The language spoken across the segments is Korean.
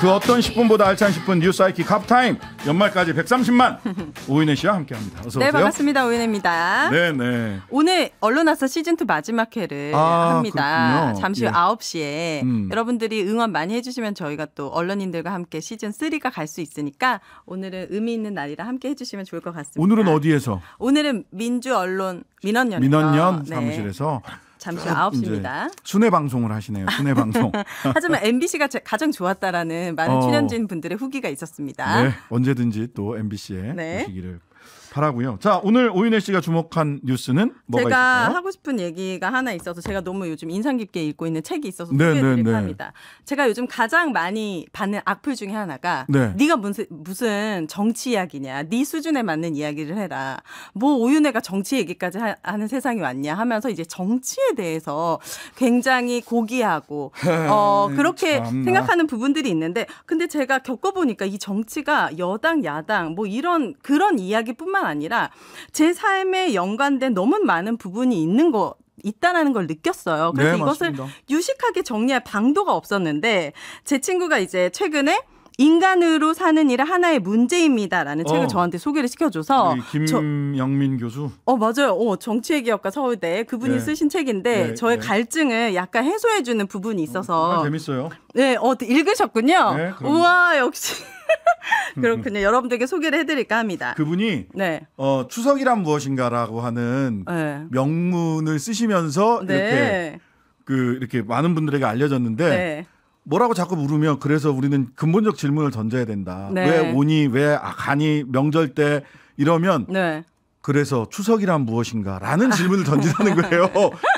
그 어떤 10분보다 알찬 10분 뉴스 IQ 갑타임 연말까지 130만 오윤혜 씨와 함께합니다. 어서 오세요. 네, 반갑습니다. 오윤혜입니다. 네네. 오늘 언론아사 시즌2 마지막 회를 합니다. 그렇군요. 잠시 후 예. 9시에 여러분들이 응원 많이 해주시면 저희가 또 언론인들과 함께 시즌3가 갈 수 있으니까 오늘은 의미 있는 날이라 함께 해주시면 좋을 것 같습니다. 오늘은 어디에서? 오늘은 민주언론 민원연에서 민원연 네. 사무실에서 잠시 후 9시입니다. 순회 방송을 하시네요. 순회 방송. 하지만 MBC가 가장 좋았다라는 많은 출연진 분들의 후기가 있었습니다. 네, 언제든지 또 MBC에 네. 오시기를 바라고요. 자, 오늘 오윤혜 씨가 주목한 뉴스는 뭐가 제가 있을까요? 하고 싶은 얘기가 하나 있어서 제가 너무 요즘 인상 깊게 읽고 있는 책이 있어서 네, 소개해드릴까 네, 네. 합니다. 제가 요즘 가장 많이 받는 악플 중에 하나가 네. 네가 무슨 정치 이야기냐. 네 수준에 맞는 이야기를 해라. 뭐 오윤혜가 정치 얘기까지 하는 세상이 왔냐 하면서 이제 정치에 대해서 굉장히 고귀하고 그렇게 참나. 생각하는 부분들이 있는데 근데 제가 겪어보니까 이 정치가 여당 야당 뭐 그런 이야기뿐만 아니라 제 삶에 연관된 너무 많은 부분이 있다라는 걸 느꼈어요. 그래서 네, 이것을 맞습니다. 유식하게 정리할 방도가 없었는데 제 친구가 이제 최근에 인간으로 사는 일은 하나의 문제입니다라는 책을 저한테 소개를 시켜줘서 김영민 교수. 맞아요. 정치외교학과 서울대 그분이 네. 쓰신 책인데 네, 저의 네. 갈증을 약간 해소해주는 부분이 있어서 재밌어요. 네, 읽으셨군요. 네, 그럼요. 우와, 역시. 그렇군요. 여러분들께 소개를 해드릴까 합니다. 그분이 네. 추석이란 무엇인가라고 하는 네. 명문을 쓰시면서 네. 이렇게 많은 분들에게 알려졌는데 네. 뭐라고 자꾸 물으면 그래서 우리는 근본적 질문을 던져야 된다. 네. 왜 오니 왜 가니 명절 때 이러면 네. 그래서 추석이란 무엇인가라는 질문을 던지라는 거예요.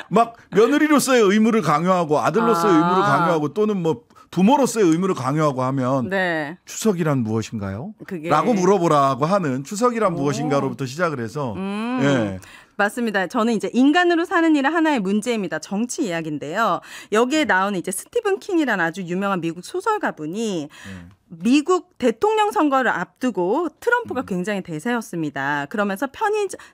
막 며느리로서의 의무를 강요하고 아들로서의 의무를 강요하고 또는 뭐 부모로서의 의무를 강요하고 하면 네. 추석이란 무엇인가요? 그게... 라고 물어보라고 하는 추석이란 무엇인가로부터 시작을 해서 예. 맞습니다. 저는 이제 인간으로 사는 일은 하나의 문제입니다. 정치 이야기인데요. 여기에 나오는 이제 스티븐 킹이라는 아주 유명한 미국 소설가분이 미국 대통령 선거를 앞두고 트럼프가 굉장히 대세였습니다. 그러면서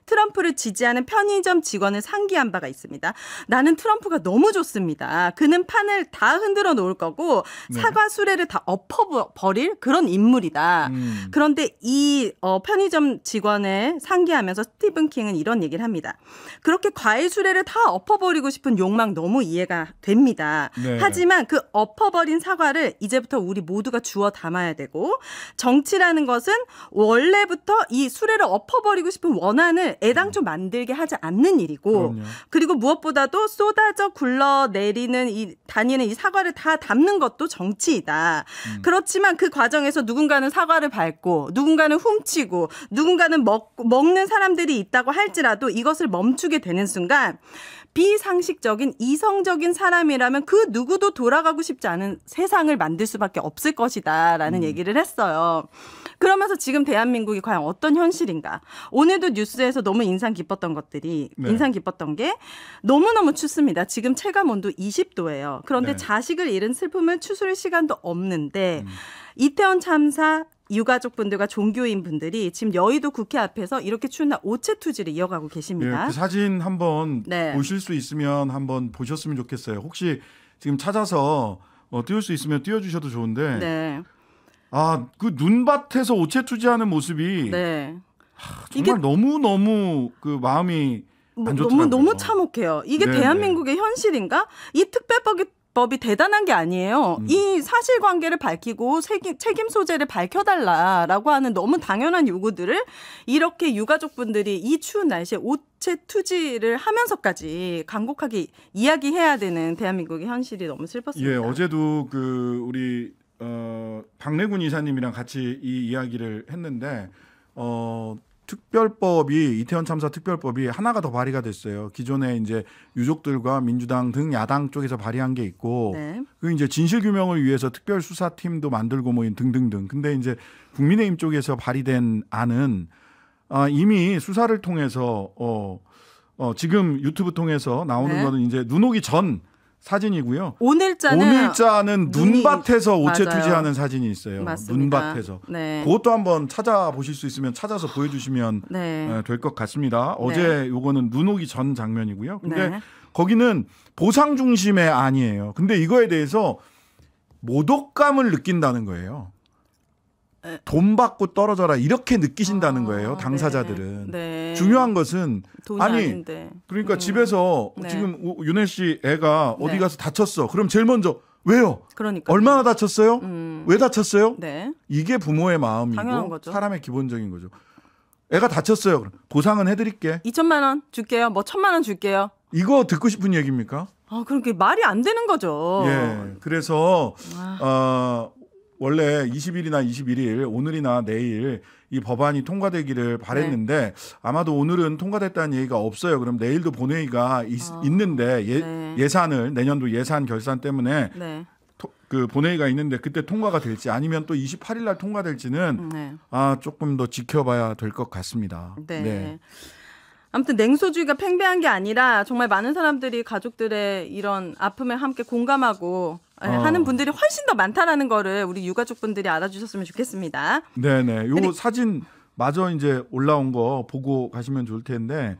트럼프를 지지하는 편의점 직원을 상기한 바가 있습니다. 나는 트럼프가 너무 좋습니다. 그는 판을 다 흔들어 놓을 거고 사과 수레를 다 엎어버릴 그런 인물이다. 그런데 이 편의점 직원을 상기하면서 스티븐 킹은 이런 얘기를 합니다. 그렇게 과일 수레를 다 엎어버리고 싶은 욕망 너무 이해가 됩니다. 네. 하지만 그 엎어버린 사과를 이제부터 우리 모두가 주워 담아야 되고 정치라는 것은 원래부터 이 수레를 엎어버리고 싶은 원한을 애당초 만들게 하지 않는 일이고 그럼요. 그리고 무엇보다도 쏟아져 굴러내리는 다니는 이 사과를 다 담는 것도 정치이다. 그렇지만 그 과정에서 누군가는 사과를 밟고 누군가는 훔치고 누군가는 먹는 사람들이 있다고 할지라도 이것을 멈추게 되는 순간 비상식적인 이성적인 사람이라면 그 누구도 돌아가고 싶지 않은 세상을 만들 수밖에 없을 것이다라는 얘기를 했어요. 그러면서 지금 대한민국이 과연 어떤 현실인가. 오늘도 뉴스에서 너무 인상 깊었던 게 너무너무 춥습니다. 지금 체감온도 20도예요. 그런데 네. 자식을 잃은 슬픔을 추스릴 시간도 없는데 이태원 참사 유가족분들과 종교인분들이 지금 여의도 국회 앞에서 이렇게 추운 날 오체투지를 이어가고 계십니다. 예, 그 사진 한번 네. 보실 수 있으면 한번 보셨으면 좋겠어요. 혹시 지금 찾아서 띄울 수 있으면 띄워주셔도 좋은데 네. 그 눈밭에서 오체투지하는 모습이 네. 정말 너무 그 마음이 안 좋더라고요. 너무 참혹해요. 이게 네, 대한민국의 현실인가? 이 특별법이 대단한 게 아니에요. 이 사실관계를 밝히고 책임 소재를 밝혀달라라고 하는 너무 당연한 요구들을 이렇게 유가족분들이 이 추운 날씨에 오체투지를 하면서까지 간곡하게 이야기해야 되는 대한민국의 현실이 너무 슬펐습니다. 예, 어제도 우리 박래군 이사님이랑 같이 이 이야기를 했는데 특별법이 이태원 참사 특별법이 하나가 더 발의가 됐어요. 기존에 이제 유족들과 민주당 등 야당 쪽에서 발의한 게 있고, 네. 그 이제 진실 규명을 위해서 특별 수사팀도 만들고 뭐 등등등. 근데 이제 국민의힘 쪽에서 발의된 안은 이미 수사를 통해서 지금 유튜브 통해서 나오는 네. 거는 이제 눈 오기 전 사진이고요. 오늘자는 눈밭에서 오체투지하는 맞아요. 사진이 있어요. 맞습니다. 눈밭에서. 네. 그것도 한번 찾아보실 수 있으면 찾아서 보여주시면 네. 될 것 같습니다. 어제 요거는 눈 오기 전 장면이고요. 근데 네. 거기는 보상 중심의 안이에요. 근데 이거에 대해서 모독감을 느낀다는 거예요. 돈 받고 떨어져라 이렇게 느끼신다는 거예요. 당사자들은. 네. 중요한 것은 돈이 아니 아닌데. 그러니까 집에서 네. 지금 윤혜 씨 애가 어디 네. 가서 다쳤어. 그럼 제일 먼저 왜요? 그러니까 얼마나 다쳤어요? 왜 다쳤어요? 네. 이게 부모의 당연한 마음이고 거죠. 사람의 기본적인 거죠. 애가 다쳤어요. 그럼 보상은 해드릴게. 2천만 원 줄게요. 뭐 1,000만 원 줄게요. 이거 듣고 싶은 얘기입니까? 그렇게 말이 안 되는 거죠. 예. 그래서 원래 20일이나 21일 오늘이나 내일 이 법안이 통과되기를 바랬는데 아마도 오늘은 통과됐다는 얘기가 없어요. 그럼 내일도 본회의가 있는데 네. 예산을 내년도 예산 결산 때문에 네. 그 본회의가 있는데 그때 통과가 될지 아니면 또 28일 날 통과될지는 네. 조금 더 지켜봐야 될 것 같습니다. 네. 네. 아무튼 냉소주의가 팽배한 게 아니라 정말 많은 사람들이 가족들의 이런 아픔에 함께 공감하고 하는 분들이 훨씬 더 많다라는 거를 우리 유가족분들이 알아주셨으면 좋겠습니다. 네네. 요 사진 마저 이제 올라온 거 보고 가시면 좋을 텐데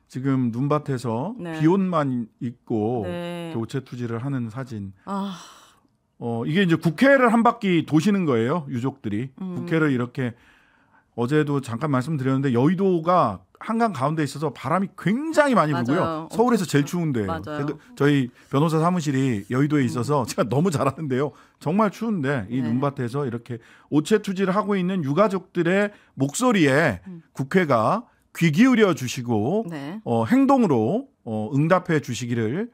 지금 눈밭에서 네. 비옷만 입고 네. 교체 투지를 하는 사진. 이게 이제 국회를 한 바퀴 도시는 거예요. 유족들이. 국회를 이렇게 어제도 잠깐 말씀드렸는데 여의도가 한강 가운데 있어서 바람이 굉장히 많이 불고요. 맞아요. 서울에서 제일 추운데요. 맞아요. 저희 변호사 사무실이 여의도에 있어서 제가 너무 잘 아는데요. 정말 추운데 이 네. 눈밭에서 이렇게 오체투지를 하고 있는 유가족들의 목소리에 국회가 귀 기울여 주시고 네. 행동으로 응답해 주시기를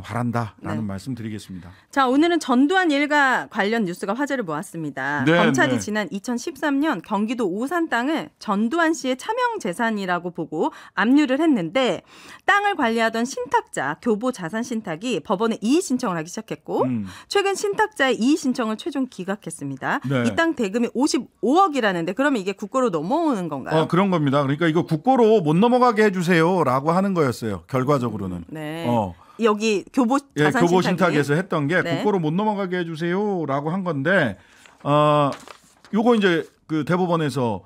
바란다라는 네. 말씀드리겠습니다. 자, 오늘은 전두환 일가 관련 뉴스가 화제를 모았습니다. 네, 검찰이 네. 지난 2013년 경기도 오산 땅을 전두환 씨의 차명 재산이라고 보고 압류를 했는데 땅을 관리하던 신탁자 교보자산신탁이 법원에 이의 신청을 하기 시작했고 최근 신탁자의 이의 신청을 최종 기각했습니다. 네. 이 땅 대금이 55억이라는데 그러면 이게 국고로 넘어오는 건가요? 그런 겁니다. 그러니까 이거 국고로 못 넘어가게 해주세요라고 하는 거였어요. 결과적으로는. 네. 여기 교보 교보자산신탁이 신탁에서 했던 게 네. 국고로 못 넘어가게 해주세요라고 한 건데 요거 이제 그 대법원에서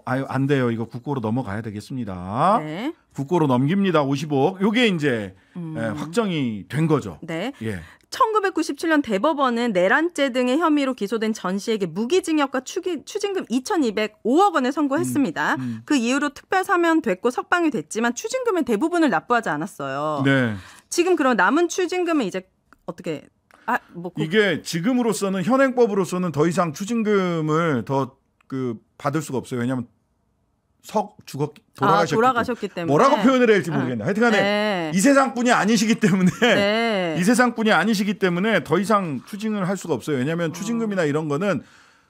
안 돼요. 이거 국고로 넘어가야 되겠습니다. 네. 국고로 넘깁니다. 50억. 요게 이제 확정이 된 거죠. 네. 예. 1997년 대법원은 내란죄 등의 혐의로 기소된 전 씨에게 무기징역과 추징금 2,205억 원을 선고했습니다. 그 이후로 특별 사면됐고 석방이 됐지만 추징금의 대부분을 납부하지 않았어요. 네. 지금 그럼 남은 추징금은 이제 어떻게 이게 지금으로서는 현행법으로서는 더 이상 추징금을 더 받을 수가 없어요. 왜냐하면 돌아가셨기 때문에 뭐라고 표현을 해야 할지 모르겠네. 하여튼간에 네. 이 세상뿐이 아니시기 때문에 네. 이 세상뿐이 아니시기 때문에 더 이상 추징을 할 수가 없어요. 왜냐하면 추징금이나 이런 거는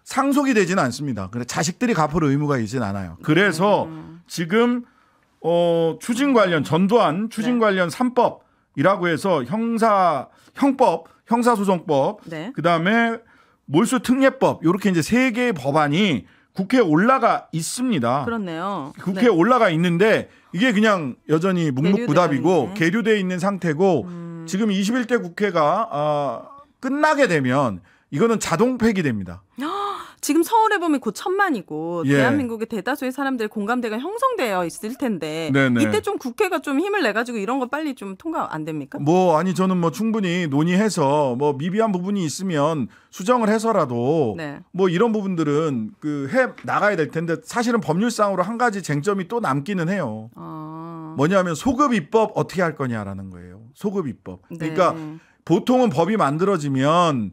상속이 되지는 않습니다. 그래 자식들이 갚을 의무가 있지는 않아요. 그래서 지금 추징 관련 전두환 추징 관련 3법이라고 해서 형사소송법, 네. 그다음에 몰수특례법 이렇게 이제 3개의 법안이 국회에 올라가 있습니다. 그렇네요. 국회에 네. 올라가 있는데 이게 그냥 여전히 묵묵부답이고 계류되어 계류되어 있는 상태고 지금 21대 국회가 끝나게 되면 이거는 자동 폐기됩니다. 지금 서울에 보면 곧 1,000만이고 예. 대한민국의 대다수의 사람들의 공감대가 형성되어 있을 텐데 네네. 이때 좀 국회가 좀 힘을 내가지고 이런 거 빨리 좀 통과 안 됩니까? 저는 충분히 논의해서 미비한 부분이 있으면 수정을 해서라도 네. 이런 부분들은 해 나가야 될 텐데 사실은 법률상으로 한 가지 쟁점이 또 남기는 해요. 뭐냐면 소급 입법 어떻게 할 거냐라는 거예요. 소급 입법. 그러니까 보통은 법이 만들어지면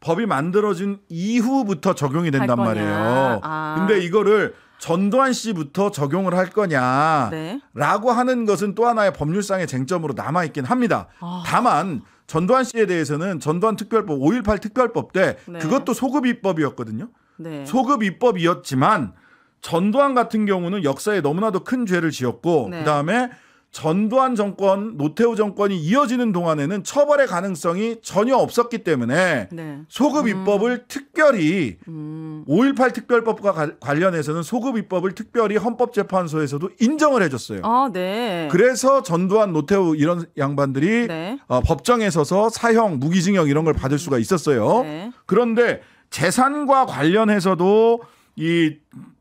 법이 만들어진 이후부터 적용이 된단 말이에요. 근데 이거를 전두환 씨부터 적용을 할 거냐라고 네. 하는 것은 또 하나의 법률상의 쟁점으로 남아있긴 합니다. 다만 전두환 씨에 대해서는 전두환 특별법 5.18 특별법 때 네. 그것도 소급 입법이었거든요. 네. 소급 입법이었지만 전두환 같은 경우는 역사에 너무나도 큰 죄를 지었고 네. 그다음에 전두환 정권, 노태우 정권이 이어지는 동안에는 처벌의 가능성이 전혀 없었기 때문에 네. 소급 입법을 특별히 5.18 특별법과 관련해서는 소급 입법을 특별히 헌법재판소에서도 인정을 해줬어요. 네. 그래서 전두환, 노태우 이런 양반들이 네. 법정에 서서 사형, 무기징역 이런 걸 받을 수가 있었어요. 네. 그런데 재산과 관련해서도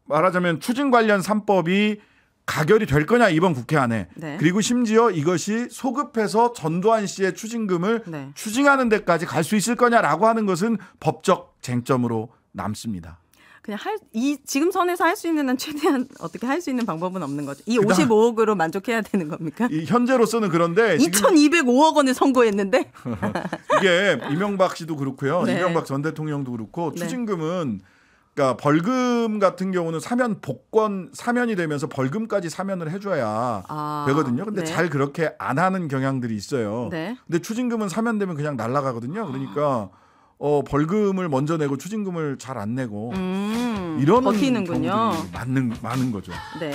말하자면 추징 관련 3법이 가결이 될 거냐 이번 국회 안에. 네. 그리고 심지어 이것이 소급해서 전두환 씨의 추징금을 네. 추징하는 데까지 갈 수 있을 거냐라고 하는 것은 법적 쟁점으로 남습니다. 그냥 지금 선에서 할 수 있는 한 최대한 어떻게 할 수 있는 방법은 없는 거죠. 이 그다음- 55억으로 만족해야 되는 겁니까? 이 현재로서는 그런데 지금 2,205억 원을 선고했는데 이게 이명박 씨도 그렇고요. 네. 이명박 전 대통령도 그렇고 네. 추징금은 그러니까 벌금 같은 경우는 사면 복권 사면이 되면서 벌금까지 사면을 해줘야 되거든요. 근데 네. 잘 그렇게 안 하는 경향들이 있어요. 네. 근데 추징금은 사면되면 그냥 날아가거든요. 그러니까 벌금을 먼저 내고 추징금을 잘 안 내고 이런 버티는군요. 경우들이 많은 거죠. 네.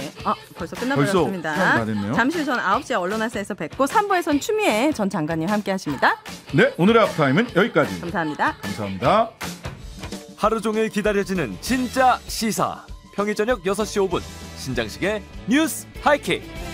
벌써 시간 끝나버렸습니다. 다 됐네요. 잠시 후 저는 9시에 언론화사에서 뵙고 3부에선 추미애 전 장관님 함께 하십니다. 네, 오늘의 앞타임은 여기까지. 감사합니다. 감사합니다. 하루 종일 기다려지는 진짜 시사. 평일 저녁 6시 5분 신장식의 뉴스 하이킥.